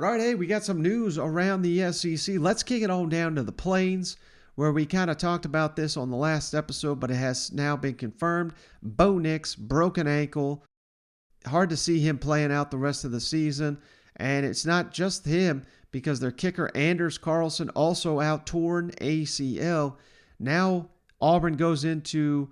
All right, hey, we got some news around the SEC. Let's kick it on down to the Plains, where we kind of talked about this on the last episode, but it has now been confirmed. Bo Nix, broken ankle. Hard to see him playing out the rest of the season. And it's not just him, because their kicker, Anders Carlson, also out, torn ACL. Now Auburn goes into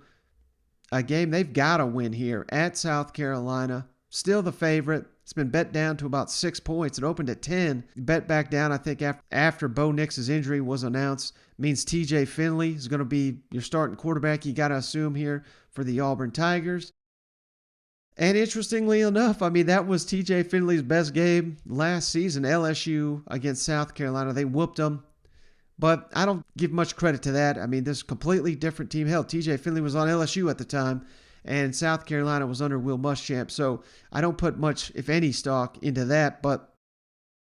a game they've got to win here at South Carolina. Still the favorite. It's been bet down to about 6 points. It opened at 10. Bet back down, I think, after Bo Nix's injury was announced. Means TJ Finley is going to be your starting quarterback, you got to assume, here for the Auburn Tigers. And interestingly enough, I mean, that was TJ Finley's best game last season. LSU against South Carolina. They whooped them. But I don't give much credit to that. I mean, this is a completely different team. Hell, TJ Finley was on LSU at the time, and South Carolina was under Will Muschamp. So I don't put much, if any, stock into that. But,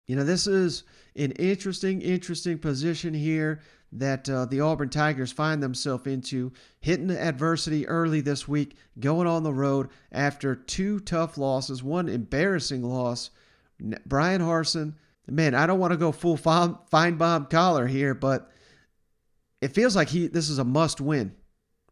you know, this is an interesting position here that the Auburn Tigers find themselves into, hitting adversity early this week, going on the road after 2 tough losses, 1 embarrassing loss. Brian Harsin, man, I don't want to go full Feinbaum collar here, but it feels like this is a must-win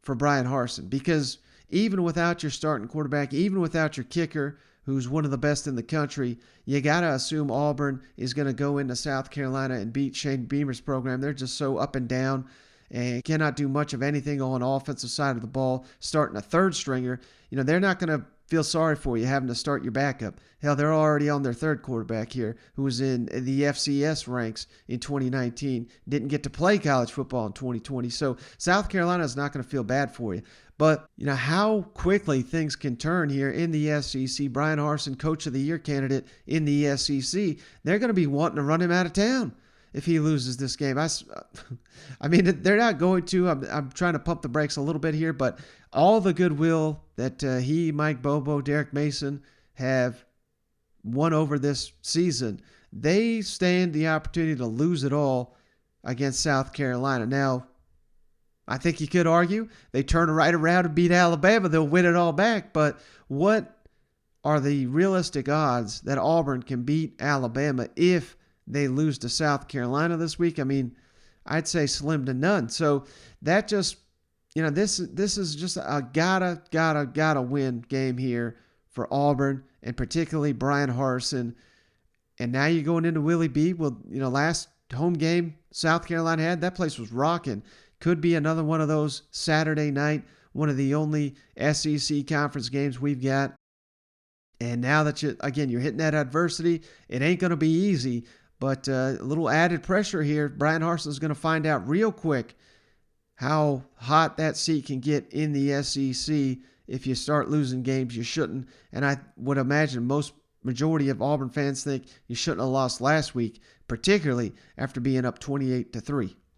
for Brian Harsin, because even without your starting quarterback, even without your kicker, who's one of the best in the country, you got to assume Auburn is going to go into South Carolina and beat Shane Beamer's program. They're just so up and down and cannot do much of anything on the offensive side of the ball. Starting a third stringer, you know, they're not going to feel sorry for you having to start your backup. Hell, they're already on their third quarterback here, who was in the FCS ranks in 2019. Didn't get to play college football in 2020. So South Carolina is not going to feel bad for you. But, you know, how quickly things can turn here in the SEC. Brian Harsin, Coach of the Year candidate in the SEC. They're going to be wanting to run him out of town if he loses this game. I mean, they're not going to. I'm trying to pump the brakes a little bit here, but all the goodwill that he, Mike Bobo, Derek Mason have won over this season, they stand the opportunity to lose it all against South Carolina. Now, I think you could argue they turn right around and beat Alabama, they'll win it all back. But what are the realistic odds that Auburn can beat Alabama if they lose to South Carolina this week? I mean, I'd say slim to none. So that just, you know, this is just a gotta win game here for Auburn, and particularly Brian Harsin. And now you're going into Willie B. Well, you know, last home game South Carolina had, that place was rocking. Could be another one of those Saturday night, one of the only SEC conference games we've got. And now that you're hitting that adversity, it ain't going to be easy, but a little added pressure here. Brian Harsin's going to find out real quick how hot that seat can get in the SEC if you start losing games you shouldn't. And I would imagine majority of Auburn fans think you shouldn't have lost last week, particularly after being up 28-3.